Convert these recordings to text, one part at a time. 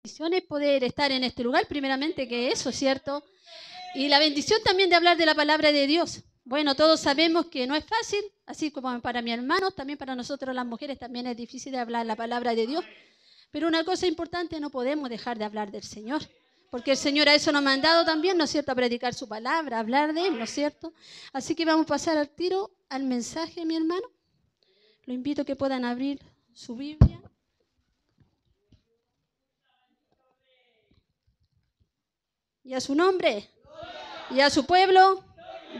es poder estar en este lugar, primeramente que eso, ¿cierto? Y la bendición también de hablar de la palabra de Dios. Bueno, todos sabemos que no es fácil, así como para mi hermano, también para nosotros las mujeres también es difícil de hablar la palabra de Dios. Pero una cosa importante, no podemos dejar de hablar del Señor, porque el Señor a eso nos ha mandado también, ¿no es cierto?, a predicar su palabra, a hablar de Él, ¿no es cierto? Así que vamos a pasar al tiro al mensaje, mi hermano. Lo invito a que puedan abrir su Biblia. ¿Y a su nombre? ¿Y a su pueblo?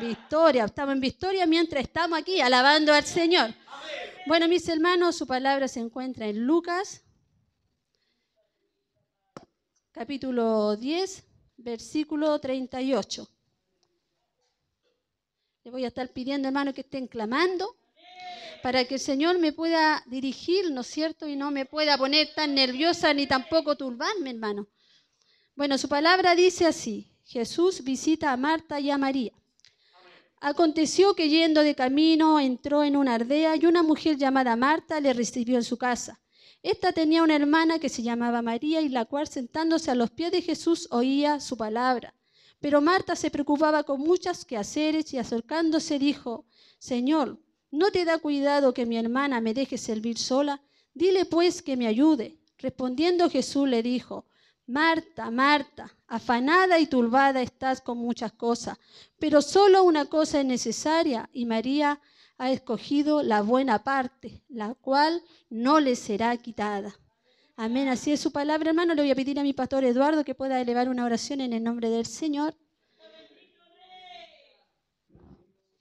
Victoria. Estamos en victoria mientras estamos aquí alabando al Señor. Bueno, mis hermanos, su palabra se encuentra en Lucas, capítulo 10, versículo 38. Le voy a estar pidiendo, hermano, que estén clamando para que el Señor me pueda dirigir, ¿no es cierto? Y no me pueda poner tan nerviosa ni tampoco turbarme, hermano. Bueno, su palabra dice así: Jesús visita a Marta y a María. Aconteció que yendo de camino entró en una aldea y una mujer llamada Marta le recibió en su casa. Esta tenía una hermana que se llamaba María y la cual sentándose a los pies de Jesús oía su palabra. Pero Marta se preocupaba con muchos quehaceres y acercándose dijo: Señor, ¿no te da cuidado que mi hermana me deje servir sola? Dile pues que me ayude. Respondiendo Jesús le dijo: Marta, Marta, afanada y turbada estás con muchas cosas, pero solo una cosa es necesaria, y María ha escogido la buena parte, la cual no le será quitada. Amén. Así es su palabra, hermano. Le voy a pedir a mi pastor Eduardo que pueda elevar una oración en el nombre del Señor.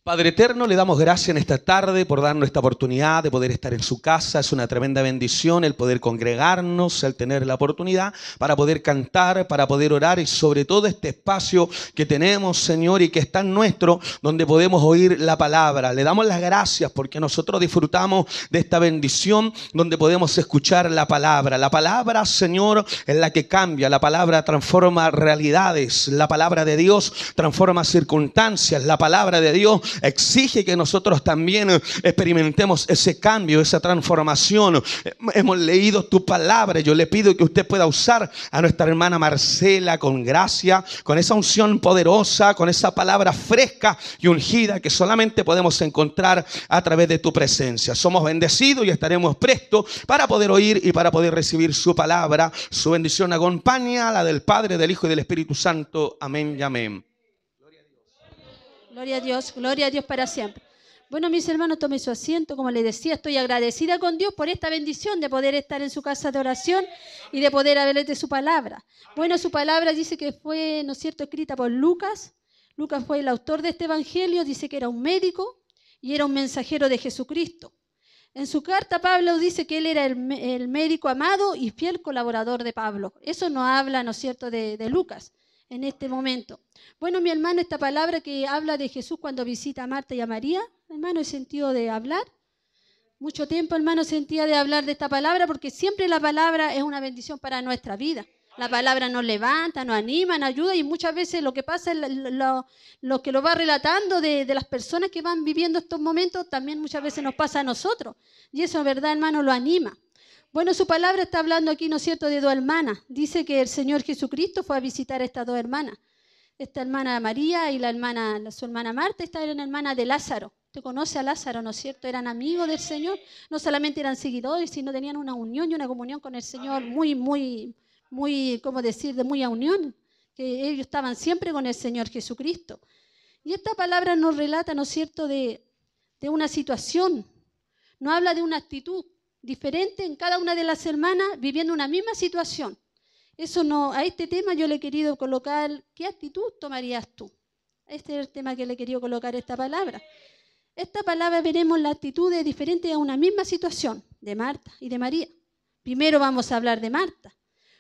Padre eterno, le damos gracias en esta tarde por darnos esta oportunidad de poder estar en su casa. Es una tremenda bendición el poder congregarnos, el tener la oportunidad para poder cantar, para poder orar y sobre todo este espacio que tenemos, Señor, y que es tan nuestro, donde podemos oír la palabra. Le damos las gracias porque nosotros disfrutamos de esta bendición donde podemos escuchar la palabra. La palabra, Señor, es la que cambia. La palabra transforma realidades. La palabra de Dios transforma circunstancias. La palabra de Dios exige que nosotros también experimentemos ese cambio, esa transformación. Hemos leído tu palabra. Yo le pido que usted pueda usar a nuestra hermana Marcela con gracia, con esa unción poderosa, con esa palabra fresca y ungida que solamente podemos encontrar a través de tu presencia. Somos bendecidos y estaremos prestos para poder oír y para poder recibir su palabra. Su bendición acompaña a la del Padre, del Hijo y del Espíritu Santo. Amén y amén. Gloria a Dios para siempre. Bueno, mis hermanos, tomen su asiento. Como les decía, estoy agradecida con Dios por esta bendición de poder estar en su casa de oración y de poder hablarles de su palabra. Bueno, su palabra dice que fue, ¿no es cierto?, escrita por Lucas. Lucas fue el autor de este evangelio. Dice que era un médico y era un mensajero de Jesucristo. En su carta, Pablo dice que él era el médico amado y fiel colaborador de Pablo. Eso nos habla, ¿no es cierto?, de Lucas en este momento. Bueno, mi hermano, esta palabra que habla de Jesús cuando visita a Marta y a María, hermano, he sentido de hablar. Mucho tiempo, hermano, sentía de hablar de esta palabra porque siempre la palabra es una bendición para nuestra vida. La palabra nos levanta, nos anima, nos ayuda y muchas veces lo que pasa es lo que lo va relatando de las personas que van viviendo estos momentos, también muchas veces nos pasa a nosotros. Y eso, verdad, hermano, lo anima. Bueno, su palabra está hablando aquí, ¿no es cierto?, de dos hermanas. Dice que el Señor Jesucristo fue a visitar a estas dos hermanas. Esta hermana María y su hermana Marta. Esta era una hermana de Lázaro. Usted conoce a Lázaro, ¿no es cierto? Eran amigos del Señor. No solamente eran seguidores, sino tenían una unión y una comunión con el Señor muy, ¿cómo decir?, de muy a unión. Que ellos estaban siempre con el Señor Jesucristo. Y esta palabra nos relata, ¿no es cierto?, de una situación. Nos habla de una actitud diferente en cada una de las hermanas viviendo una misma situación. Eso no, a este tema yo le he querido colocar, ¿qué actitud tomarías tú? Este es el tema que le he querido colocar esta palabra. Esta palabra veremos la actitud de diferente a una misma situación de Marta y de María. Primero vamos a hablar de Marta.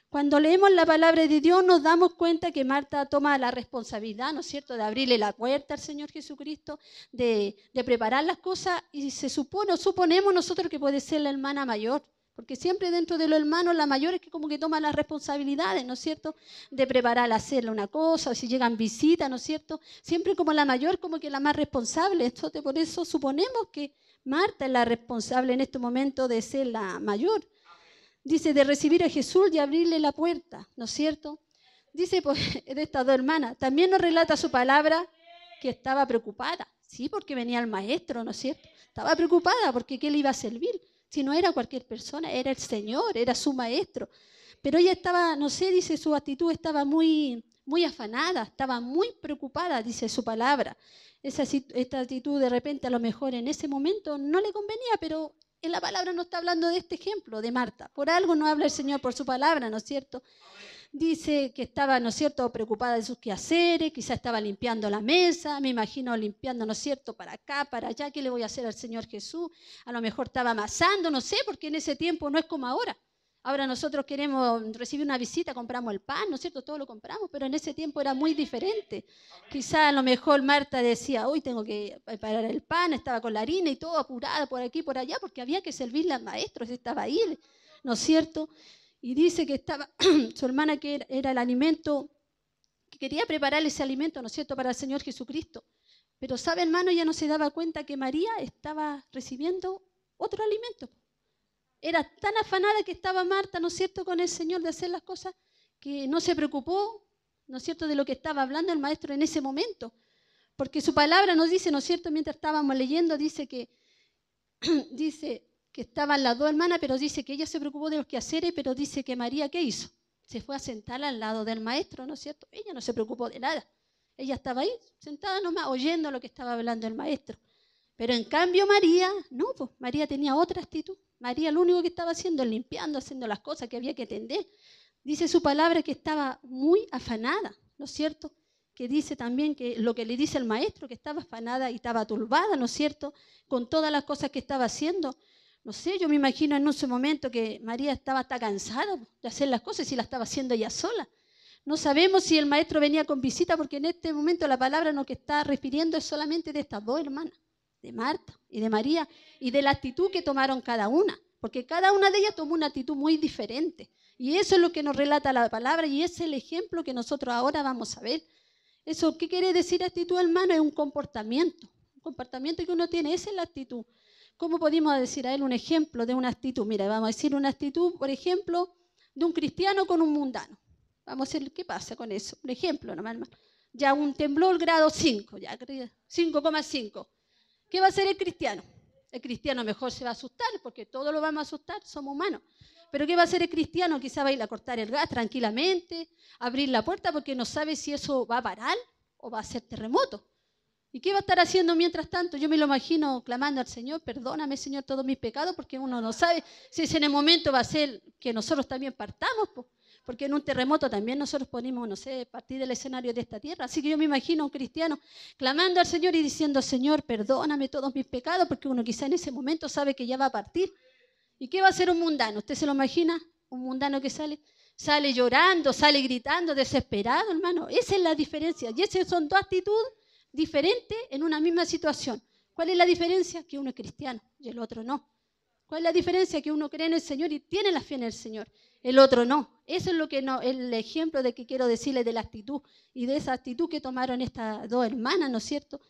Cuando leemos la palabra de Dios nos damos cuenta que Marta toma la responsabilidad, ¿no es cierto?, de abrirle la puerta al Señor Jesucristo, de preparar las cosas y suponemos nosotros que puede ser la hermana mayor, porque siempre dentro de los hermanos la mayor es que como que toma las responsabilidades, ¿no es cierto?, de preparar, hacerle una cosa, o si llegan visitas, ¿no es cierto?, siempre como la mayor, como que la más responsable. Entonces por eso suponemos que Marta es la responsable en este momento de ser la mayor. Dice, de recibir a Jesús y abrirle la puerta, ¿no es cierto? Dice pues, de estas dos hermanas. También nos relata su palabra que estaba preocupada. Sí, porque venía el maestro, ¿no es cierto? Estaba preocupada porque ¿qué le iba a servir? Si no era cualquier persona, era el Señor, era su maestro. Pero ella estaba, no sé, dice, su actitud estaba muy afanada, estaba muy preocupada, dice su palabra. Esta actitud de repente a lo mejor en ese momento no le convenía, pero en la palabra no está hablando de este ejemplo de Marta. Por algo no habla el Señor por su palabra, ¿no es cierto? Dice que estaba, ¿no es cierto?, preocupada de sus quehaceres, quizá estaba limpiando la mesa, me imagino limpiando, ¿no es cierto?, para acá, para allá, ¿qué le voy a hacer al Señor Jesús? A lo mejor estaba amasando, no sé, porque en ese tiempo no es como ahora. Ahora nosotros queremos recibir una visita, compramos el pan, ¿no es cierto?, todo lo compramos, pero en ese tiempo era muy diferente. Quizá a lo mejor Marta decía, hoy tengo que preparar el pan, estaba con la harina y todo apurada por aquí, por allá, porque había que servirle al maestro, estaba ahí, ¿no es cierto?, y dice que estaba su hermana que era el alimento, que quería preparar ese alimento, ¿no es cierto?, para el Señor Jesucristo. Pero sabe, hermano, ella no se daba cuenta que María estaba recibiendo otro alimento. Era tan afanada que estaba Marta, ¿no es cierto?, con el Señor de hacer las cosas, que no se preocupó, ¿no es cierto?, de lo que estaba hablando el maestro en ese momento. Porque su palabra nos dice, ¿no es cierto?, mientras estábamos leyendo, dice que estaban las dos hermanas, pero dice que ella se preocupó de los quehaceres, pero dice que María, ¿qué hizo? Se fue a sentar al lado del maestro, ¿no es cierto? Ella no se preocupó de nada. Ella estaba ahí, sentada nomás, oyendo lo que estaba hablando el maestro. Pero en cambio María, no, pues María tenía otra actitud. María lo único que estaba haciendo es limpiando, haciendo las cosas que había que atender. Dice su palabra que estaba muy afanada, ¿no es cierto? Que dice también que lo que le dice el maestro, que estaba afanada y estaba turbada, ¿no es cierto? Con todas las cosas que estaba haciendo. No sé, yo me imagino en ese momento que María estaba hasta cansada de hacer las cosas y la estaba haciendo ella sola. No sabemos si el maestro venía con visita, porque en este momento la palabra no que está refiriendo es solamente de estas dos hermanas, de Marta y de María, y de la actitud que tomaron cada una, porque cada una de ellas tomó una actitud muy diferente. Y eso es lo que nos relata la palabra y es el ejemplo que nosotros ahora vamos a ver. Eso, ¿qué quiere decir actitud, hermano? Es un comportamiento que uno tiene, esa es la actitud. ¿Cómo podemos decir a él un ejemplo de una actitud? Mira, vamos a decir una actitud, por ejemplo, de un cristiano con un mundano. Vamos a ver qué pasa con eso. Un ejemplo nomás, hermano. Ya un temblor grado 5, ya 5,5. ¿Qué va a hacer el cristiano? El cristiano mejor se va a asustar, porque todos lo vamos a asustar, somos humanos. Pero ¿qué va a hacer el cristiano? Quizá va a ir a cortar el gas tranquilamente, abrir la puerta, porque no sabe si eso va a parar o va a ser terremoto. ¿Y qué va a estar haciendo mientras tanto? Yo me lo imagino clamando al Señor, perdóname, Señor, todos mis pecados, porque uno no sabe si ese en el momento va a ser que nosotros también partamos, porque en un terremoto también nosotros ponemos, no sé, partir del escenario de esta tierra. Así que yo me imagino a un cristiano clamando al Señor y diciendo, Señor, perdóname todos mis pecados, porque uno quizá en ese momento sabe que ya va a partir. ¿Y qué va a hacer un mundano? ¿Usted se lo imagina? Un mundano que sale llorando, sale gritando, desesperado, hermano. Esa es la diferencia. Y esas son dos actitudes diferentes en una misma situación. ¿Cuál es la diferencia? Que uno es cristiano y el otro no. ¿Cuál es la diferencia? Que uno cree en el Señor y tiene la fe en el Señor. El otro no. Eso es lo que no, el ejemplo de que quiero decirles de la actitud y de esa actitud que tomaron estas dos hermanas, ¿no es cierto?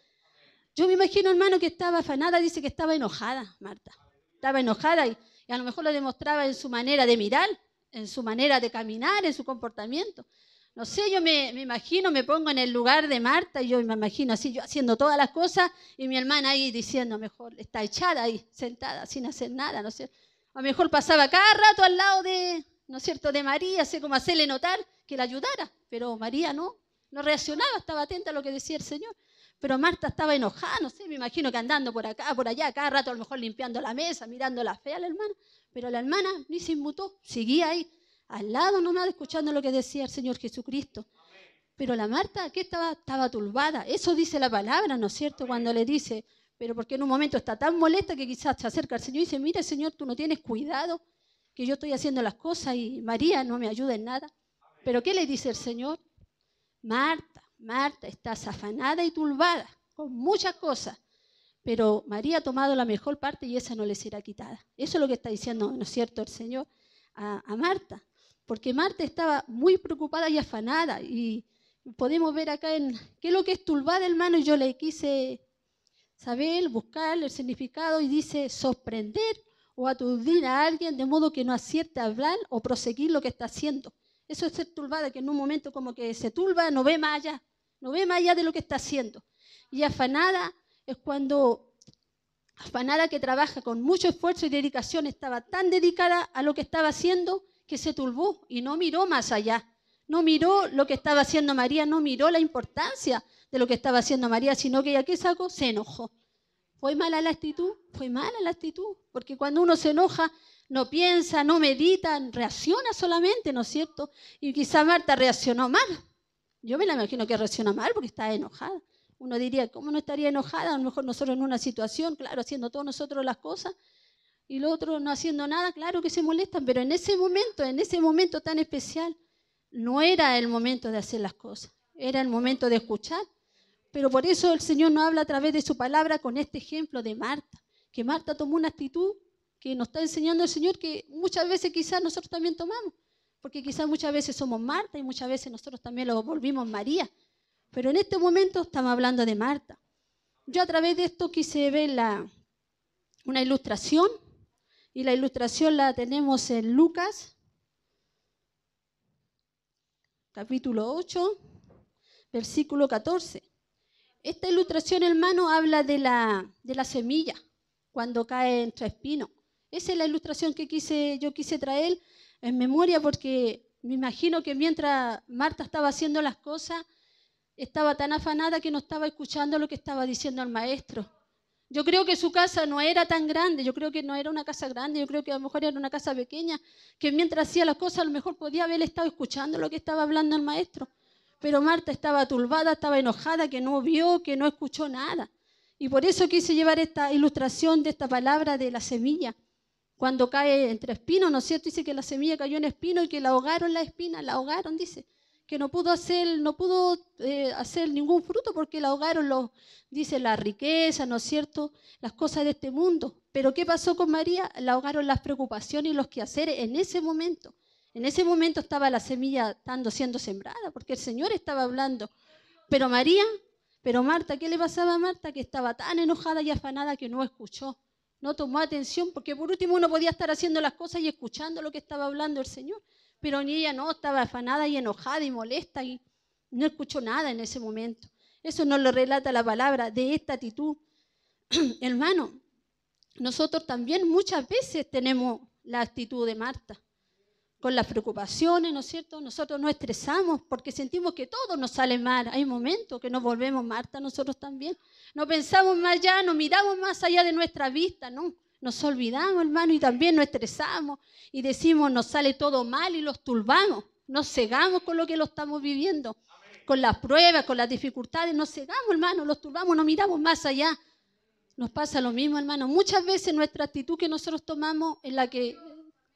Yo me imagino, hermano, que estaba afanada, dice que estaba enojada, Marta. Estaba enojada y a lo mejor lo demostraba en su manera de mirar, en su manera de caminar, en su comportamiento. No sé, yo me imagino, me pongo en el lugar de Marta y yo me imagino así, yo haciendo todas las cosas y mi hermana ahí diciendo, mejor está echada ahí, sentada, sin hacer nada, ¿no es cierto? A lo mejor pasaba cada rato al lado de, ¿no es cierto?, de María, así como hacerle notar que la ayudara, pero María no reaccionaba, estaba atenta a lo que decía el Señor. Pero Marta estaba enojada, no sé, me imagino que andando por acá, por allá, cada rato a lo mejor limpiando la mesa, mirando la fe a la hermana, pero la hermana ni se inmutó, seguía ahí, al lado nomás, escuchando lo que decía el Señor Jesucristo. Pero la Marta, ¿qué estaba turbada? Eso dice la palabra, ¿no es cierto? Cuando le dice, pero porque en un momento está tan molesta que quizás se acerca al Señor y dice, mira, Señor, tú no tienes cuidado, que yo estoy haciendo las cosas y María no me ayuda en nada. ¿Pero qué le dice el Señor? Marta, estás afanada y turbada con muchas cosas, pero María ha tomado la mejor parte y esa no le será quitada. Eso es lo que está diciendo, ¿no es cierto?, el Señor a Marta, porque Marta estaba muy preocupada y afanada y podemos ver acá en qué es lo que es turbada, hermano, y yo le quise saber, buscar el significado y dice sorprender o aturdir a alguien de modo que no acierte a hablar o proseguir lo que está haciendo. Eso es ser turbada, que en un momento como que se turba, no ve más allá de lo que está haciendo. Y afanada es cuando, afanada que trabaja con mucho esfuerzo y dedicación, estaba tan dedicada a lo que estaba haciendo que se turbó y no miró más allá. No miró lo que estaba haciendo María, no miró la importancia de lo que estaba haciendo María, sino que ella, ¿qué sacó? Se enojó. ¿Fue mala la actitud? Fue mala la actitud, porque cuando uno se enoja, no piensa, no medita, reacciona solamente, ¿no es cierto? Y quizá Marta reaccionó mal. Yo me la imagino que reacciona mal porque está enojada. Uno diría, ¿cómo no estaría enojada? A lo mejor nosotros en una situación, claro, haciendo todos nosotros las cosas, y los otros no haciendo nada, claro que se molestan, pero en ese momento tan especial, no era el momento de hacer las cosas, era el momento de escuchar. Pero por eso el Señor nos habla a través de su palabra con este ejemplo de Marta, que Marta tomó una actitud que nos está enseñando el Señor que muchas veces quizás nosotros también tomamos, porque quizás muchas veces somos Marta y muchas veces nosotros también lo volvimos María. Pero en este momento estamos hablando de Marta. Yo a través de esto quise ver una ilustración, y la ilustración la tenemos en Lucas, capítulo 8, versículo 14. Esta ilustración, hermano, habla de la semilla cuando cae entre espinos. Esa es la ilustración que yo quise traer en memoria, porque me imagino que mientras Marta estaba haciendo las cosas, estaba tan afanada que no estaba escuchando lo que estaba diciendo el maestro. Yo creo que su casa no era tan grande, yo creo que no era una casa grande, yo creo que a lo mejor era una casa pequeña, que mientras hacía las cosas a lo mejor podía haber estado escuchando lo que estaba hablando el maestro. Pero Marta estaba turbada, estaba enojada, que no vio, que no escuchó nada. Y por eso quise llevar esta ilustración de esta palabra de la semilla. Cuando cae entre espinos, ¿no es cierto? Dice que la semilla cayó en espino y que la ahogaron la espina, la ahogaron, dice. Que no pudo hacer ningún fruto porque la ahogaron, dice, la riqueza, ¿no es cierto? Las cosas de este mundo. Pero ¿qué pasó con María? La ahogaron las preocupaciones y los quehaceres en ese momento. En ese momento estaba la semilla siendo sembrada, porque el Señor estaba hablando. Pero Marta, ¿qué le pasaba a Marta? Que estaba tan enojada y afanada que no escuchó, no tomó atención, porque por último uno podía estar haciendo las cosas y escuchando lo que estaba hablando el Señor. Pero ni ella no, estaba afanada y enojada y molesta y no escuchó nada en ese momento. Eso nos lo relata la palabra de esta actitud. Hermano, nosotros también muchas veces tenemos la actitud de Marta. Con las preocupaciones, ¿no es cierto? Nosotros nos estresamos porque sentimos que todo nos sale mal. Hay momentos que nos volvemos Marta nosotros también. No pensamos más allá, no miramos más allá de nuestra vista, ¿no? Nos olvidamos, hermano, y también nos estresamos y decimos, nos sale todo mal y los turbamos. Nos cegamos con lo que lo estamos viviendo. Amén. Con las pruebas, con las dificultades, nos cegamos, hermano, los turbamos, no miramos más allá. Nos pasa lo mismo, hermano. Muchas veces nuestra actitud que nosotros tomamos es la que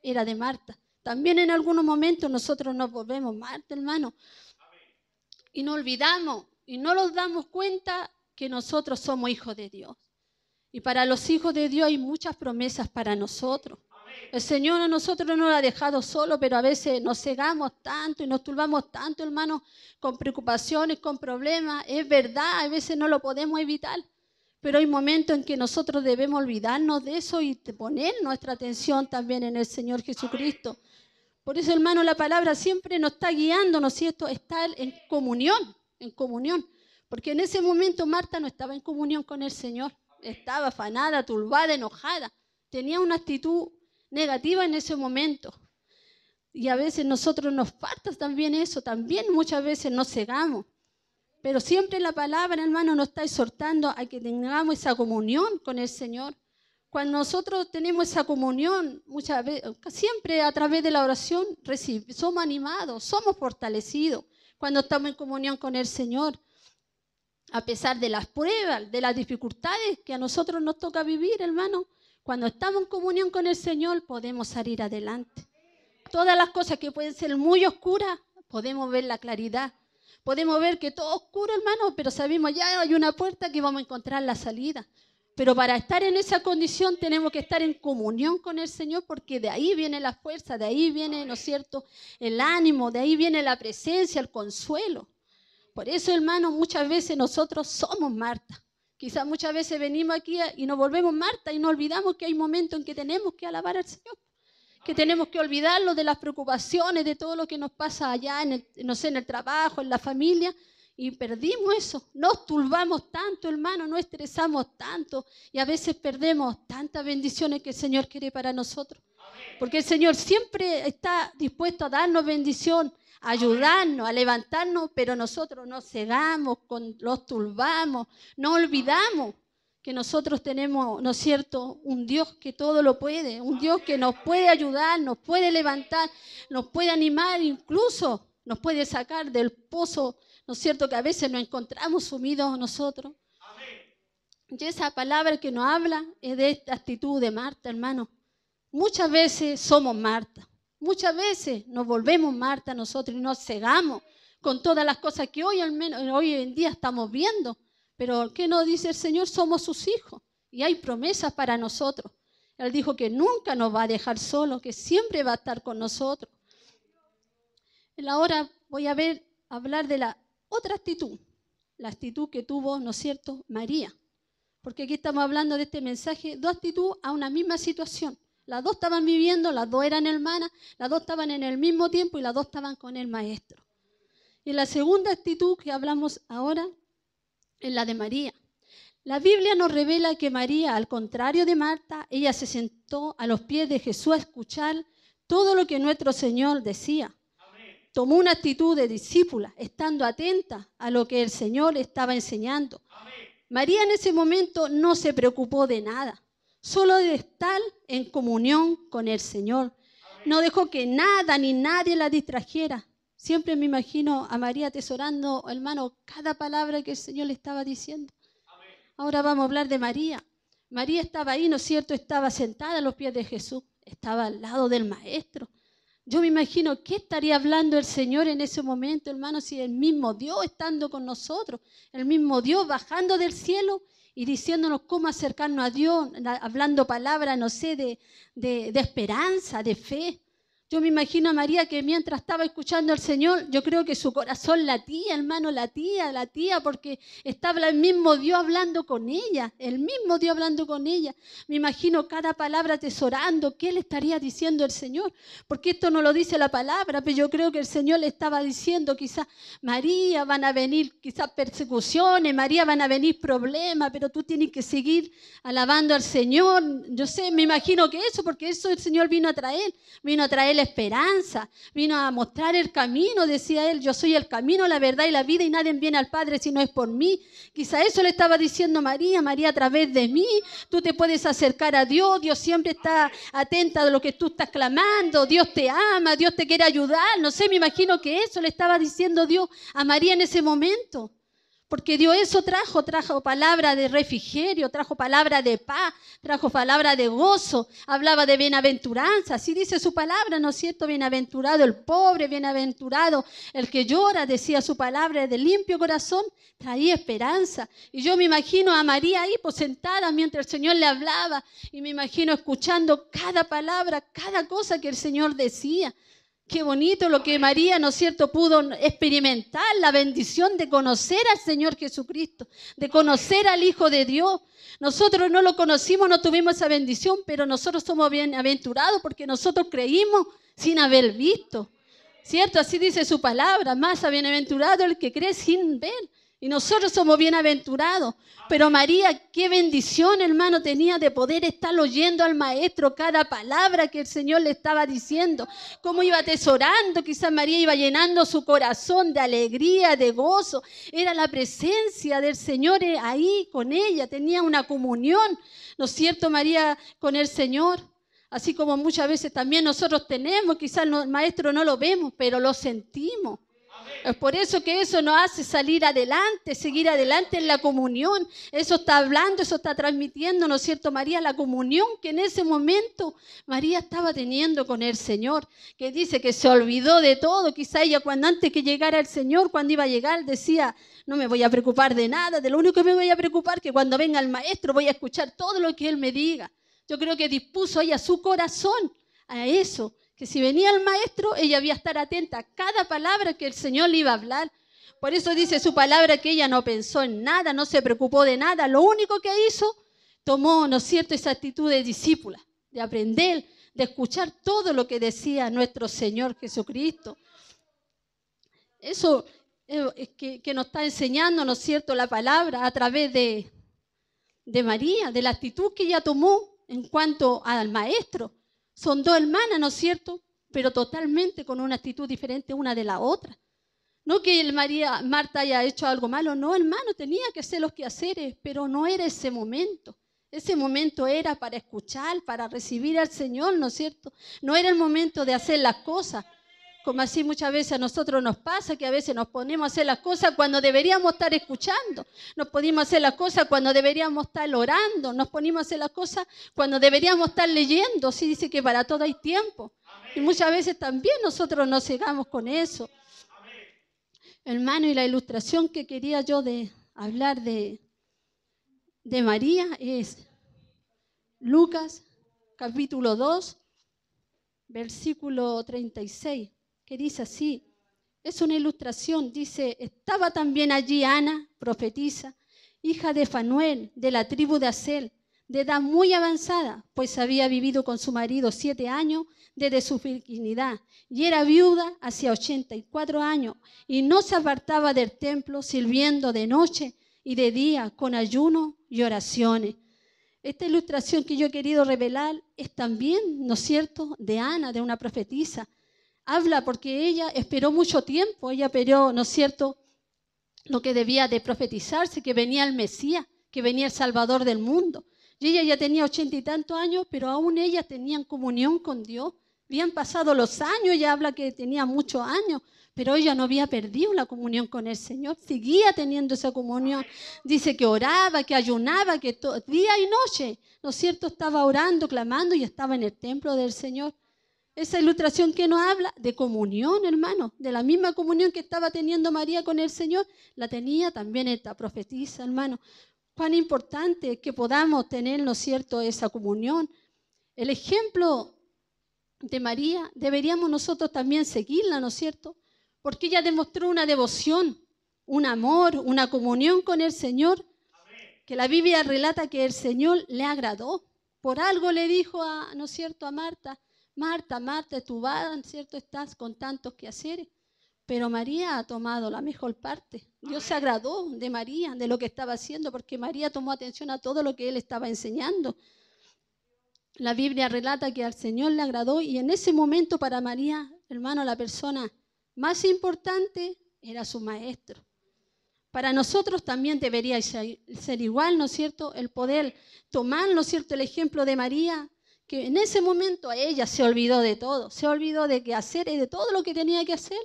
era de Marta. También en algunos momentos nosotros nos volvemos Marta, hermano. Y nos olvidamos y no nos damos cuenta que nosotros somos hijos de Dios. Y para los hijos de Dios hay muchas promesas para nosotros. El Señor a nosotros no nos ha dejado solo, pero a veces nos cegamos tanto y nos turbamos tanto, hermano, con preocupaciones, con problemas. Es verdad, a veces no lo podemos evitar. Pero hay momentos en que nosotros debemos olvidarnos de eso y poner nuestra atención también en el Señor Jesucristo. Por eso, hermano, la palabra siempre nos está guiando, ¿no es cierto? Estar en comunión. Porque en ese momento Marta no estaba en comunión con el Señor. Estaba afanada, turbada, enojada. Tenía una actitud negativa en ese momento. Y a veces nosotros nos falta también eso. También muchas veces nos cegamos. Pero siempre la palabra, hermano, nos está exhortando a que tengamos esa comunión con el Señor. Cuando nosotros tenemos esa comunión, muchas veces, siempre a través de la oración, somos animados, somos fortalecidos cuando estamos en comunión con el Señor. A pesar de las pruebas, de las dificultades que a nosotros nos toca vivir, hermano, cuando estamos en comunión con el Señor podemos salir adelante. Todas las cosas que pueden ser muy oscuras, podemos ver la claridad. Podemos ver que todo es oscuro, hermano, pero sabemos ya hay una puerta que vamos a encontrar la salida. Pero para estar en esa condición tenemos que estar en comunión con el Señor, porque de ahí viene la fuerza, de ahí viene, ¿no es cierto?, el ánimo, de ahí viene la presencia, el consuelo. Por eso, hermano, muchas veces nosotros somos Marta, Quizás muchas veces venimos aquí y nos volvemos Marta y nos olvidamos que hay momentos en que tenemos que alabar al Señor, que tenemos que olvidarnos de las preocupaciones, de todo lo que nos pasa allá, no sé, en el trabajo, en la familia, y perdimos eso. Nos turbamos tanto, hermano, nos estresamos tanto y a veces perdemos tantas bendiciones que el Señor quiere para nosotros. Porque el Señor siempre está dispuesto a darnos bendición, a ayudarnos, a levantarnos, pero nosotros nos cegamos, los turbamos, no olvidamos que nosotros tenemos, ¿no es cierto?, un Dios que todo lo puede, un Dios que nos puede ayudar, nos puede levantar, nos puede animar, incluso nos puede sacar del pozo, ¿no es cierto?, que a veces nos encontramos sumidos nosotros. Y esa palabra que nos habla es de esta actitud de Marta, hermano. Muchas veces somos Marta, muchas veces nos volvemos Marta nosotros y nos cegamos con todas las cosas que hoy en día estamos viendo. Pero ¿qué nos dice el Señor? Somos sus hijos y hay promesas para nosotros. Él dijo que nunca nos va a dejar solos, que siempre va a estar con nosotros. Ahora voy a hablar de la otra actitud, la actitud que tuvo, ¿no es cierto?, María. Porque aquí estamos hablando de este mensaje, dos actitudes a una misma situación. Las dos estaban viviendo, las dos eran hermanas, las dos estaban en el mismo tiempo y las dos estaban con el Maestro. Y la segunda actitud que hablamos ahora es la de María. La Biblia nos revela que María, al contrario de Marta, ella se sentó a los pies de Jesús a escuchar todo lo que nuestro Señor decía. Tomó una actitud de discípula, estando atenta a lo que el Señor estaba enseñando. María en ese momento no se preocupó de nada, solo de estar en comunión con el Señor. No dejó que nada ni nadie la distrajera. Siempre me imagino a María atesorando, hermano, cada palabra que el Señor le estaba diciendo. Ahora vamos a hablar de María. María estaba ahí, ¿no es cierto? Estaba sentada a los pies de Jesús, estaba al lado del Maestro. Yo me imagino, ¿qué estaría hablando el Señor en ese momento, hermano? Si el mismo Dios estando con nosotros, el mismo Dios bajando del cielo y diciéndonos cómo acercarnos a Dios, hablando palabras, no sé, de esperanza, de fe. Yo me imagino a María que mientras estaba escuchando al Señor, yo creo que su corazón latía, hermano, latía, porque estaba el mismo Dios hablando con ella, el mismo Dios hablando con ella. Me imagino cada palabra atesorando, ¿qué le estaría diciendo el Señor? Porque esto no lo dice la palabra, pero yo creo que el Señor le estaba diciendo, quizás, María, van a venir quizás persecuciones, María, van a venir problemas, pero tú tienes que seguir alabando al Señor. Yo sé, me imagino que eso, porque eso el Señor vino a traer esperanza, vino a mostrar el camino, decía él, yo soy el camino, la verdad y la vida y nadie viene al Padre si no es por mí. Quizá eso le estaba diciendo María, a través de mí, tú te puedes acercar a Dios, Dios siempre está atenta a lo que tú estás clamando, Dios te ama, Dios te quiere ayudar, no sé, me imagino que eso le estaba diciendo Dios a María en ese momento. Porque Dios eso trajo palabra de refrigerio, trajo palabra de paz, trajo palabra de gozo, hablaba de bienaventuranza, así dice su palabra, ¿no es cierto? Bienaventurado el pobre, bienaventurado el que llora, decía su palabra, de limpio corazón, traía esperanza. Y yo me imagino a María ahí pues sentada mientras el Señor le hablaba y me imagino escuchando cada palabra, cada cosa que el Señor decía. Qué bonito lo que María, ¿no es cierto?, pudo experimentar, la bendición de conocer al Señor Jesucristo, de conocer al Hijo de Dios. Nosotros no lo conocimos, no tuvimos esa bendición, pero nosotros somos bienaventurados porque nosotros creímos sin haber visto. ¿Cierto? Así dice su palabra, más bienaventurado el que cree sin ver. Y nosotros somos bienaventurados. Pero María, qué bendición, hermano, tenía de poder estar oyendo al Maestro cada palabra que el Señor le estaba diciendo. Cómo iba atesorando, quizás María iba llenando su corazón de alegría, de gozo. Era la presencia del Señor ahí con ella, tenía una comunión, ¿no es cierto, María, con el Señor? Así como muchas veces también nosotros tenemos, quizás el Maestro no lo vemos, pero lo sentimos. Es por eso que eso nos hace salir adelante, seguir adelante en la comunión. Eso está hablando, eso está transmitiendo, ¿no es cierto, María? La comunión que en ese momento María estaba teniendo con el Señor, que dice que se olvidó de todo. Quizá ella cuando antes que llegara el Señor, cuando iba a llegar, decía, no me voy a preocupar de nada, de lo único que me voy a preocupar que cuando venga el Maestro voy a escuchar todo lo que Él me diga. Yo creo que dispuso ella su corazón a eso. Que si venía el Maestro, ella iba a estar atenta a cada palabra que el Señor le iba a hablar. Por eso dice su palabra que ella no pensó en nada, no se preocupó de nada. Lo único que hizo, tomó, ¿no es cierto?, esa actitud de discípula, de aprender, de escuchar todo lo que decía nuestro Señor Jesucristo. Eso es que nos está enseñando, ¿no es cierto?, la palabra a través de María, de la actitud que ella tomó en cuanto al maestro. Son dos hermanas, ¿no es cierto?, pero totalmente con una actitud diferente una de la otra. No que Marta haya hecho algo malo, no, hermano, tenía que hacer los quehaceres, pero no era ese momento. Ese momento era para escuchar, para recibir al Señor, ¿no es cierto? No era el momento de hacer las cosas, como así muchas veces a nosotros nos pasa, que a veces nos ponemos a hacer las cosas cuando deberíamos estar escuchando, nos ponemos a hacer las cosas cuando deberíamos estar orando, nos ponemos a hacer las cosas cuando deberíamos estar leyendo. Sí, dice que para todo hay tiempo. Y muchas veces también nosotros nos cegamos con eso. Hermano, y la ilustración que quería yo de hablar de María es Lucas capítulo 2, versículo 36, que dice así, es una ilustración, dice, estaba también allí Ana, profetisa, hija de Fanuel, de la tribu de Aser, de edad muy avanzada, pues había vivido con su marido 7 años desde su virginidad, y era viuda hacia 84 años, y no se apartaba del templo, sirviendo de noche y de día con ayuno y oraciones. Esta ilustración que yo he querido revelar es también, ¿no es cierto?, de Ana, de una profetisa. Habla porque ella esperó mucho tiempo, ella esperó, ¿no es cierto?, lo que debía de profetizarse, que venía el Mesías, que venía el Salvador del mundo. Y ella ya tenía 80 y tantos años, pero aún ellas tenían comunión con Dios. Habían pasado los años, ella habla que tenía muchos años, pero ella no había perdido la comunión con el Señor, seguía teniendo esa comunión. Dice que oraba, que ayunaba, que día y noche, ¿no es cierto?, estaba orando, clamando y estaba en el templo del Señor. Esa ilustración que nos habla de comunión, hermano, de la misma comunión que estaba teniendo María con el Señor, la tenía también esta profetisa, hermano. Cuán importante es que podamos tener, ¿no es cierto?, esa comunión. El ejemplo de María deberíamos nosotros también seguirla, ¿no es cierto?, porque ella demostró una devoción, un amor, una comunión con el Señor, que la Biblia relata que el Señor le agradó. Por algo le dijo, ¿no es cierto?, a Marta, Marta, Marta, tú vas, ¿no es cierto?, estás con tantos quehaceres. Pero María ha tomado la mejor parte. Dios se agradó de María, de lo que estaba haciendo, porque María tomó atención a todo lo que él estaba enseñando. La Biblia relata que al Señor le agradó y en ese momento para María, hermano, la persona más importante era su maestro. Para nosotros también debería ser igual, ¿no es cierto?, el poder tomar, ¿no es cierto?, el ejemplo de María, que en ese momento ella se olvidó de todo, se olvidó de qué hacer y de todo lo que tenía que hacer,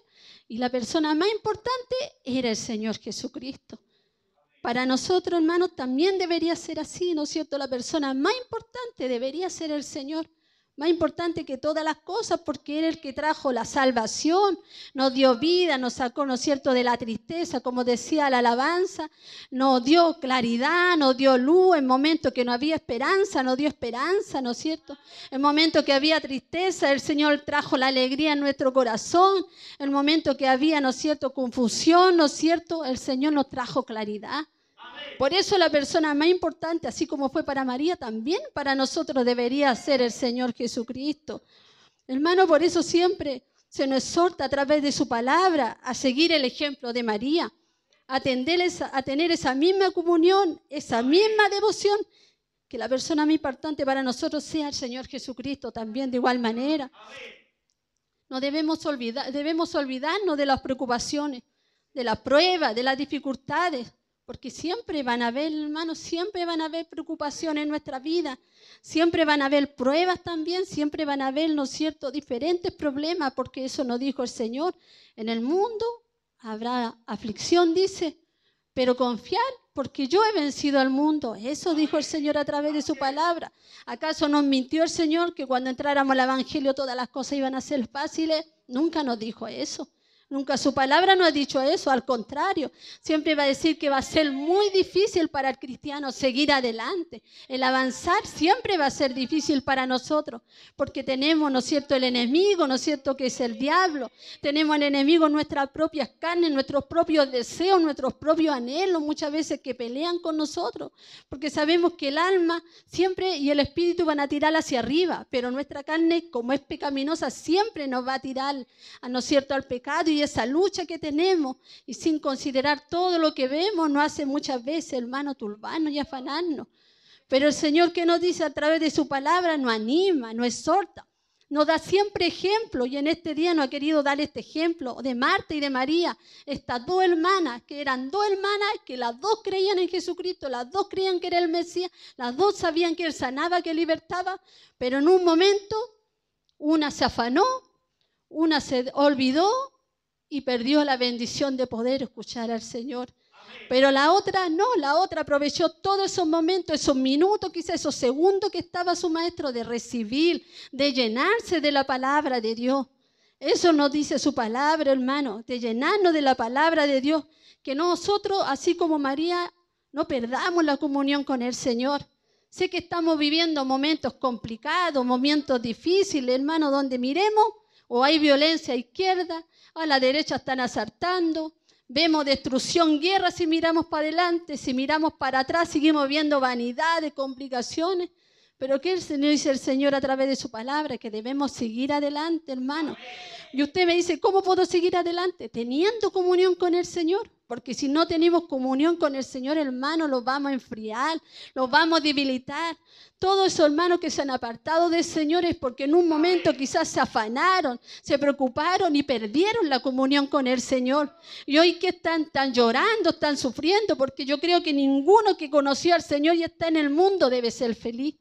y la persona más importante era el Señor Jesucristo. Para nosotros, hermanos, también debería ser así, ¿no es cierto? La persona más importante debería ser el Señor, más importante que todas las cosas, porque Él es el que trajo la salvación, nos dio vida, nos sacó, ¿no es cierto?, de la tristeza, como decía la alabanza, nos dio claridad, nos dio luz, en momentos que no había esperanza, nos dio esperanza, ¿no es cierto? En momentos que había tristeza, el Señor trajo la alegría en nuestro corazón, en momentos que había, ¿no es cierto?, confusión, ¿no es cierto?, el Señor nos trajo claridad. Por eso la persona más importante, así como fue para María, también para nosotros debería ser el Señor Jesucristo. Hermano, por eso siempre se nos exhorta a través de su palabra a seguir el ejemplo de María, a tener esa misma comunión, esa misma devoción, que la persona más importante para nosotros sea el Señor Jesucristo también de igual manera. No debemos olvidarnos de las preocupaciones, de las pruebas, de las dificultades, porque siempre van a haber, hermanos, siempre van a haber preocupaciones en nuestra vida, siempre van a haber pruebas también, siempre van a haber, ¿no es cierto?, diferentes problemas, porque eso nos dijo el Señor. En el mundo habrá aflicción, dice, pero confiar, porque yo he vencido al mundo. Eso dijo el Señor a través de su palabra. ¿Acaso nos mintió el Señor que cuando entráramos al Evangelio todas las cosas iban a ser fáciles? Nunca nos dijo eso. Nunca su palabra no ha dicho eso, al contrario, siempre va a decir que va a ser muy difícil para el cristiano seguir adelante. El avanzar siempre va a ser difícil para nosotros, porque tenemos, ¿no es cierto?, el enemigo, ¿no es cierto?, que es el diablo. Tenemos el enemigo en nuestras propias carnes, nuestros propios deseos, nuestros propios anhelos, muchas veces que pelean con nosotros, porque sabemos que el alma siempre y el espíritu van a tirar hacia arriba, pero nuestra carne, como es pecaminosa, siempre nos va a tirar, ¿no es cierto?, al pecado. Y esa lucha que tenemos, y sin considerar todo lo que vemos, nos hace muchas veces, hermano, turbarnos y afanarnos. Pero el Señor, que nos dice a través de su palabra, nos anima, nos exhorta, nos da siempre ejemplo, y en este día nos ha querido dar este ejemplo de Marta y de María, estas dos hermanas, que eran dos hermanas, que las dos creían en Jesucristo, las dos creían que era el Mesías, las dos sabían que Él sanaba, que libertaba, pero en un momento una se afanó, una se olvidó, y perdió la bendición de poder escuchar al Señor. Pero la otra no, la otra aprovechó todos esos momentos, esos minutos, quizás esos segundos que estaba su maestro, de recibir, de llenarse de la palabra de Dios. Eso nos dice su palabra, hermano, de llenarnos de la palabra de Dios. Que nosotros, así como María, no perdamos la comunión con el Señor. Sé que estamos viviendo momentos complicados, momentos difíciles, hermano, donde miremos, o hay violencia a izquierda, a la derecha están asaltando, vemos destrucción, guerra si miramos para adelante, si miramos para atrás seguimos viendo vanidades, complicaciones. Pero ¿qué dice el Señor a través de su palabra? Que debemos seguir adelante, hermano. Y usted me dice, ¿cómo puedo seguir adelante? Teniendo comunión con el Señor. Porque si no tenemos comunión con el Señor, hermano, los vamos a enfriar, los vamos a debilitar. Todos esos hermanos que se han apartado del Señor es porque en un momento quizás se afanaron, se preocuparon y perdieron la comunión con el Señor. Y hoy que están llorando, están sufriendo, porque yo creo que ninguno que conoció al Señor y está en el mundo debe ser feliz.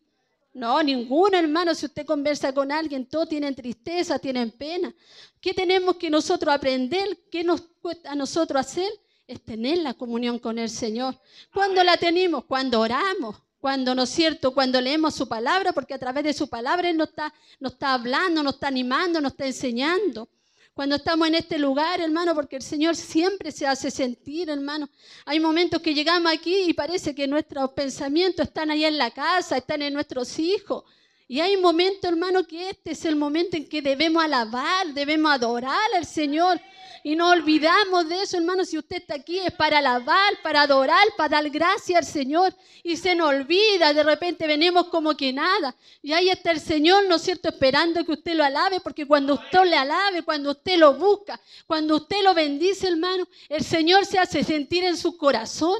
No, ninguno, hermano. Si usted conversa con alguien, todos tienen tristeza, tienen pena. ¿Qué tenemos que nosotros aprender? ¿Qué nos cuesta a nosotros hacer? Es tener la comunión con el Señor. ¿Cuándo la tenemos? Cuando oramos. Cuando, ¿no es cierto?, cuando leemos su palabra, porque a través de su palabra Él nos está hablando, nos está animando, nos está enseñando. Cuando estamos en este lugar, hermano, porque el Señor siempre se hace sentir, hermano. Hay momentos que llegamos aquí y parece que nuestros pensamientos están ahí en la casa, están en nuestros hijos. Y hay momentos, hermano, que este es el momento en que debemos alabar, debemos adorar al Señor. Y no olvidamos de eso, hermano. Si usted está aquí es para alabar, para adorar, para dar gracias al Señor. Y se nos olvida, de repente venimos como que nada. Y ahí está el Señor, ¿no es cierto?, esperando que usted lo alabe, porque cuando usted le alabe, cuando usted lo busca, cuando usted lo bendice, hermano, el Señor se hace sentir en su corazón.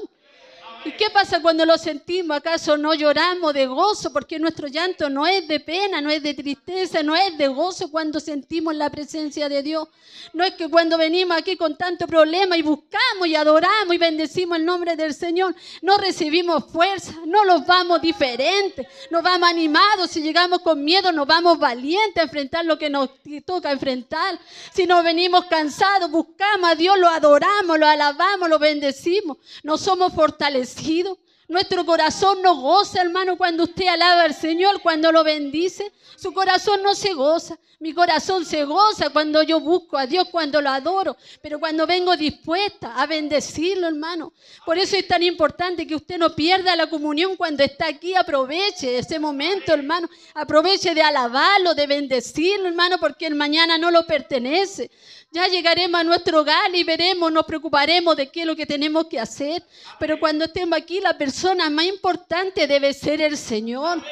¿Y qué pasa cuando lo sentimos? ¿Acaso no lloramos de gozo? Porque nuestro llanto no es de pena, no es de tristeza, no es de gozo cuando sentimos la presencia de Dios. No es que cuando venimos aquí con tanto problema y buscamos y adoramos y bendecimos el nombre del Señor, no recibimos fuerza, no los vamos diferentes, nos vamos animados. Si llegamos con miedo, nos vamos valientes a enfrentar lo que nos toca enfrentar. Si nos venimos cansados, buscamos a Dios, lo adoramos, lo alabamos, lo bendecimos. No somos fortalecidos. Nuestro corazón no goza, hermano, cuando usted alaba al Señor, cuando lo bendice. Su corazón no se goza. Mi corazón se goza cuando yo busco a Dios, cuando lo adoro, pero cuando vengo dispuesta a bendecirlo, hermano. Por eso es tan importante que usted no pierda la comunión cuando está aquí. Aproveche ese momento, hermano. Aproveche de alabarlo, de bendecirlo, hermano, porque el mañana no lo pertenece. Ya llegaremos a nuestro hogar y veremos, nos preocuparemos de qué es lo que tenemos que hacer. Pero cuando estemos aquí, la persona más importante debe ser el Señor.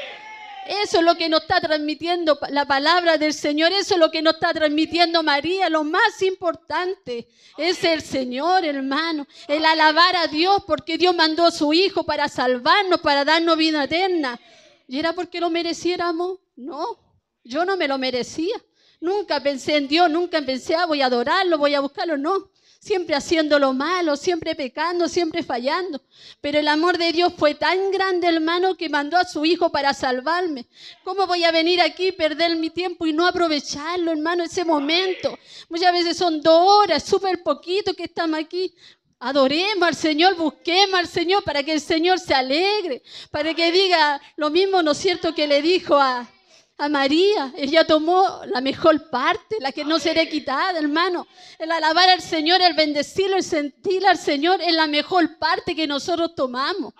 Eso es lo que nos está transmitiendo la palabra del Señor. Eso es lo que nos está transmitiendo María. Lo más importante es el Señor, hermano. El alabar a Dios, porque Dios mandó a su Hijo para salvarnos, para darnos vida eterna. ¿Y era porque lo mereciéramos? No, yo no me lo merecía. Nunca pensé en Dios, nunca pensé, voy a adorarlo, voy a buscarlo. No, siempre haciendo lo malo, siempre pecando, siempre fallando. Pero el amor de Dios fue tan grande, hermano, que mandó a su Hijo para salvarme. ¿Cómo voy a venir aquí, perder mi tiempo y no aprovecharlo, hermano, ese momento? Muchas veces son 2 horas, súper poquito que estamos aquí. Adoremos al Señor, busquemos al Señor para que el Señor se alegre, para que diga lo mismo, ¿no es cierto?, que le dijo a a María. Ella tomó la mejor parte, la que no será quitada, hermano. El alabar al Señor, el bendecirlo, el sentir al Señor es la mejor parte que nosotros tomamos.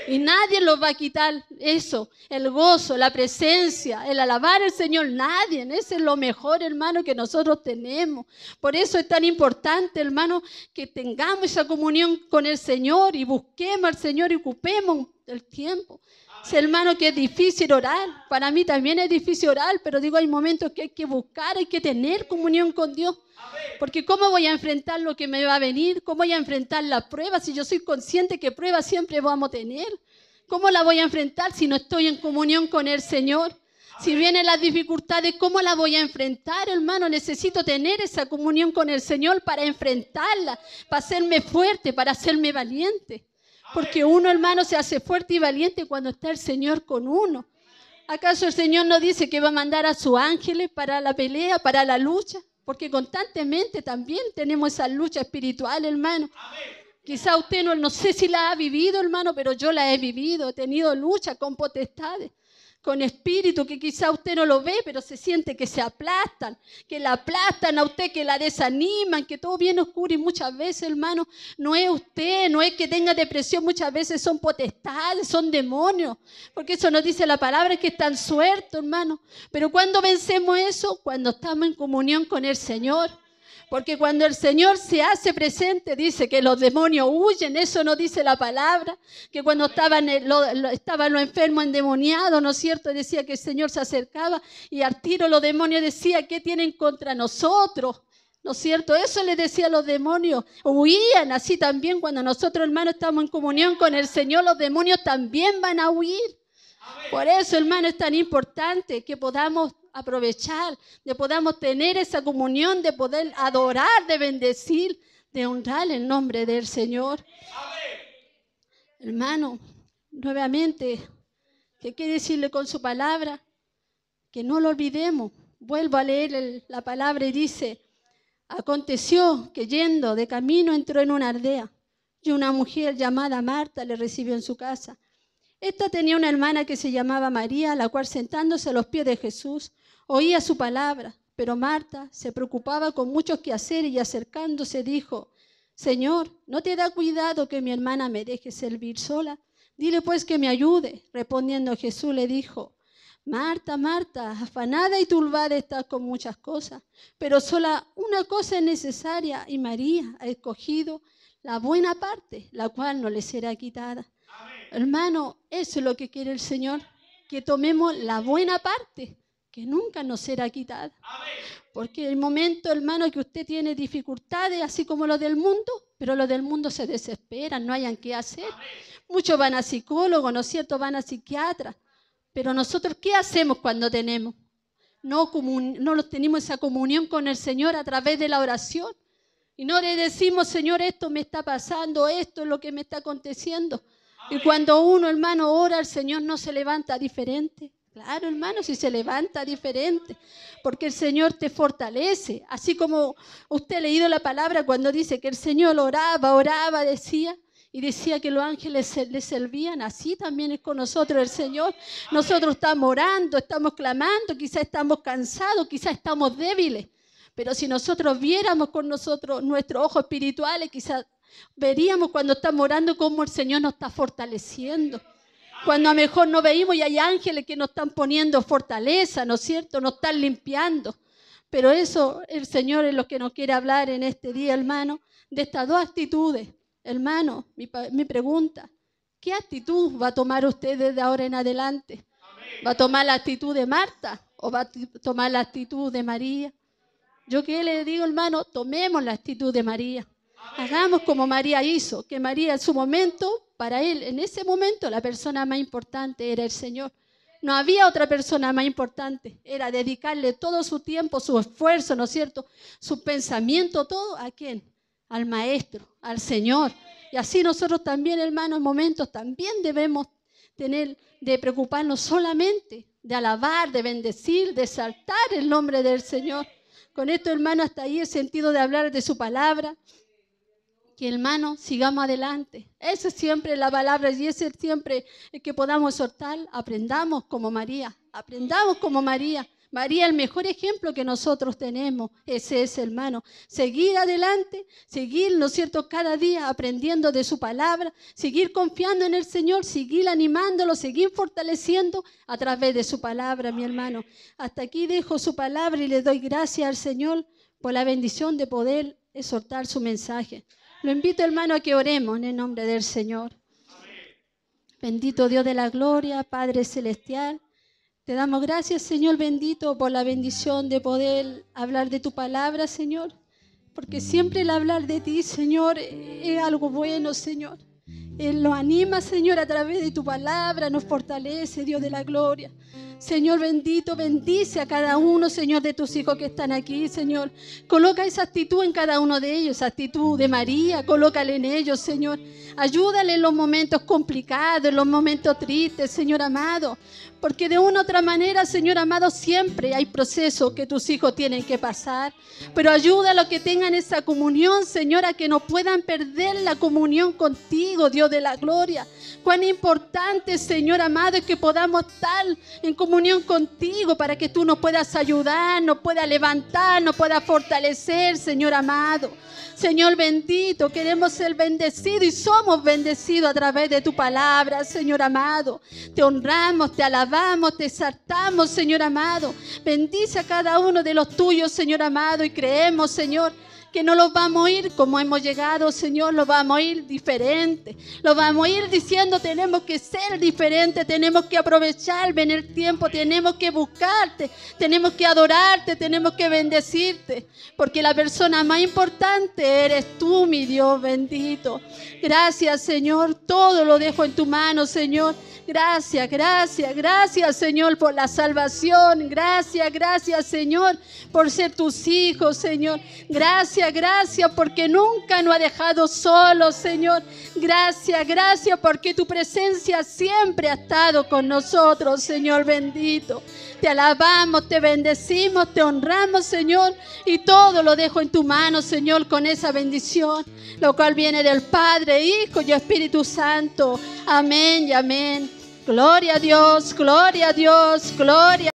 Y nadie nos va a quitar eso, el gozo, la presencia, el alabar al Señor, nadie. Ese es lo mejor, hermano, que nosotros tenemos. Por eso es tan importante, hermano, que tengamos esa comunión con el Señor y busquemos al Señor y ocupemos el tiempo. Sí, hermano, que es difícil orar. Para mí también es difícil orar, pero digo, hay momentos que hay que buscar, hay que tener comunión con Dios. Porque ¿cómo voy a enfrentar lo que me va a venir? ¿Cómo voy a enfrentar las pruebas si yo soy consciente que pruebas siempre vamos a tener? ¿Cómo la voy a enfrentar si no estoy en comunión con el Señor? Si vienen las dificultades, ¿cómo la voy a enfrentar, hermano? Necesito tener esa comunión con el Señor para enfrentarla, para hacerme fuerte, para hacerme valiente. Porque uno, hermano, se hace fuerte y valiente cuando está el Señor con uno. ¿Acaso el Señor no dice que va a mandar a sus ángeles para la pelea, para la lucha? Porque constantemente también tenemos esa lucha espiritual, hermano. Quizá usted no sé si la ha vivido, hermano, pero yo la he vivido. He tenido lucha con potestades, con espíritu que quizá usted no lo ve, pero se siente que se aplastan, que la aplastan a usted, que la desaniman, que todo viene oscuro. Y muchas veces, hermano, no es usted, no es que tenga depresión, muchas veces son potestades, son demonios, porque eso nos dice la palabra, que están sueltos, hermano. Pero ¿cuándo vencemos eso? Cuando estamos en comunión con el Señor. Porque cuando el Señor se hace presente, dice que los demonios huyen. Eso nos dice la palabra. Que cuando estaban los enfermos endemoniados, ¿no es cierto? Decía que el Señor se acercaba y al tiro los demonios decían, ¿qué tienen contra nosotros? ¿No es cierto? Eso les decía a los demonios. Huían. Así también cuando nosotros, hermanos, estamos en comunión con el Señor, los demonios también van a huir. Por eso, hermano, es tan importante que podamos aprovechar, de podamos tener esa comunión, de poder adorar, de bendecir, de honrar el nombre del Señor. Hermano, nuevamente, ¿qué quiere decirle con su palabra? Que no lo olvidemos. Vuelvo a leer la palabra y dice, aconteció que yendo de camino entró en una aldea y una mujer llamada Marta le recibió en su casa. Esta tenía una hermana que se llamaba María, la cual sentándose a los pies de Jesús, oía su palabra. Pero Marta se preocupaba con muchos quehaceres y acercándose dijo, Señor, ¿no te da cuidado que mi hermana me deje servir sola? Dile pues que me ayude. Respondiendo Jesús le dijo, Marta, Marta, afanada y turbada estás con muchas cosas, pero sola una cosa es necesaria y María ha escogido la buena parte, la cual no le será quitada. Hermano, eso es lo que quiere el Señor, que tomemos la buena parte, que nunca nos será quitada. Porque el momento, hermano, que usted tiene dificultades, así como los del mundo, pero los del mundo se desesperan, no hayan qué hacer. Muchos van a psicólogos, ¿no es cierto? Van a psiquiatras. Pero nosotros, ¿qué hacemos cuando tenemos? No tenemos esa comunión con el Señor a través de la oración. Y no le decimos, Señor, esto me está pasando, esto es lo que me está aconteciendo. Y cuando uno, hermano, ora, el Señor no se levanta diferente. Claro, hermano, si se levanta diferente, porque el Señor te fortalece. Así como usted ha leído la palabra cuando dice que el Señor oraba, decía, y decía que los ángeles le servían, así también es con nosotros el Señor. Nosotros estamos orando, estamos clamando, quizás estamos cansados, quizás estamos débiles, pero si nosotros viéramos con nosotros nuestros ojos espirituales, quizás veríamos cuando estamos orando cómo el Señor nos está fortaleciendo. Cuando a lo mejor no veíamos y hay ángeles que nos están poniendo fortaleza, ¿no es cierto? Nos están limpiando. Pero eso el Señor es lo que nos quiere hablar en este día, hermano, de estas dos actitudes. Hermano, mi pregunta, ¿qué actitud va a tomar usted desde ahora en adelante? ¿Va a tomar la actitud de Marta o va a tomar la actitud de María? Yo que le digo, hermano, tomemos la actitud de María. Hagamos como María hizo, que María en su momento, para él, en ese momento, la persona más importante era el Señor. No había otra persona más importante. Era dedicarle todo su tiempo, su esfuerzo, ¿no es cierto? Su pensamiento, todo, ¿a quién? Al Maestro, al Señor. Y así nosotros también, hermanos, en momentos también debemos tener de preocuparnos solamente, de alabar, de bendecir, de exaltar el nombre del Señor. Con esto, hermano, hasta ahí el sentido de hablar de su palabra. Que, hermano, sigamos adelante. Esa es siempre la palabra y ese es siempre el que podamos exhortar. Aprendamos como María, Aprendamos como María. María, el mejor ejemplo que nosotros tenemos, ese es, hermano. Seguir adelante, seguir, ¿no es cierto?, cada día aprendiendo de su palabra, seguir confiando en el Señor, seguir animándolo, seguir fortaleciendo a través de su palabra, mi hermano. Hasta aquí dejo su palabra y le doy gracias al Señor por la bendición de poder exhortar su mensaje. Lo invito, hermano, a que oremos en el nombre del Señor. Bendito Dios de la gloria, Padre celestial. Te damos gracias, Señor bendito, por la bendición de poder hablar de tu palabra, Señor. Porque siempre el hablar de ti, Señor, es algo bueno, Señor. Él nos anima, Señor, a través de tu palabra, nos fortalece, Dios de la gloria. Señor bendito, bendice a cada uno, Señor, de tus hijos que están aquí, Señor. Coloca esa actitud en cada uno de ellos, esa actitud de María, colócale en ellos, Señor. Ayúdale en los momentos complicados, en los momentos tristes, Señor amado. Porque de una u otra manera, Señor amado, siempre hay procesos que tus hijos tienen que pasar. Pero ayúdalo a que tengan esa comunión, Señor, a que no puedan perder la comunión contigo, Dios de la gloria. Cuán importante, Señor amado, es que podamos estar en comunión contigo para que tú nos puedas ayudar, nos puedas levantar, nos puedas fortalecer, Señor amado. Señor bendito, queremos ser bendecidos y somos bendecidos a través de tu palabra, Señor amado. Te honramos, te alabamos, te exaltamos, Señor amado. Bendice a cada uno de los tuyos, Señor amado, y creemos, Señor, que no los vamos a ir como hemos llegado, Señor, los vamos a ir diferentes. Los vamos a ir diciendo, tenemos que ser diferentes, tenemos que aprovechar bien el tiempo, tenemos que buscarte, tenemos que adorarte, tenemos que bendecirte. Porque la persona más importante eres tú, mi Dios bendito. Gracias, Señor, todo lo dejo en tu mano, Señor. Gracias, gracias, gracias, Señor, por la salvación. Gracias, gracias, Señor, por ser tus hijos, Señor. Gracias, gracias, porque nunca nos ha dejado solos, Señor. Gracias, gracias, porque tu presencia siempre ha estado con nosotros, Señor bendito. Te alabamos, te bendecimos, te honramos, Señor, y todo lo dejo en tu mano, Señor, con esa bendición, lo cual viene del Padre, Hijo y Espíritu Santo. Amén y amén. Gloria a Dios, gloria a Dios, gloria.